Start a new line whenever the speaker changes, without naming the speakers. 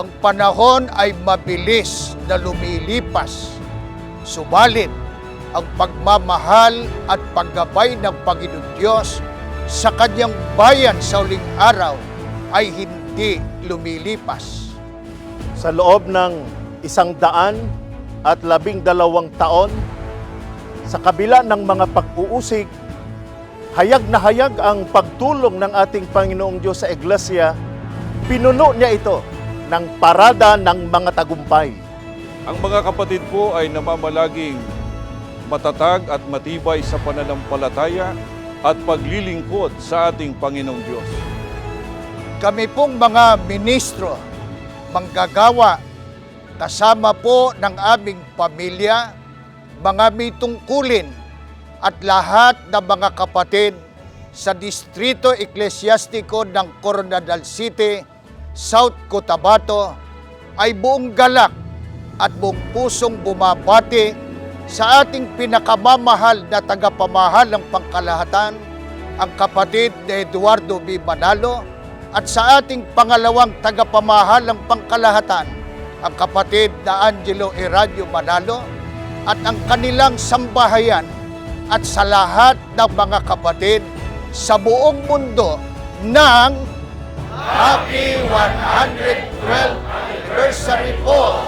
Ang panahon ay mabilis na lumilipas. Subalit, ang pagmamahal at paggabay ng Panginoon Diyos sa kanyang bayan sa huling araw ay hindi lumilipas.
Sa loob ng 112 taon, sa kabila ng mga pag-uusig, hayag na hayag ang pagtulong ng ating Panginoong Diyos sa Iglesia. Pinuno niya ito ng parada ng mga tagumpay.
Ang mga kapatid po ay namamalaging matatag at matibay sa pananampalataya at paglilingkod sa ating Panginoong Diyos.
Kami pong mga ministro, manggagawa, kasama po ng aming pamilya, mga mitungkulin at lahat ng mga kapatid sa Distrito Eklesyastiko ng Coronadal City, South Cotabato ay buong galak at buong pusong bumabati sa ating pinakamamahal na tagapamahalang pangkalahatan, ang kapatid na Eduardo B. Manalo, at sa ating pangalawang tagapamahalang pangkalahatan, ang kapatid na Angelo Eraño Manalo, at ang kanilang sambahayan, at sa lahat ng mga kapatid sa buong mundo ng Happy 112th Anniversary po!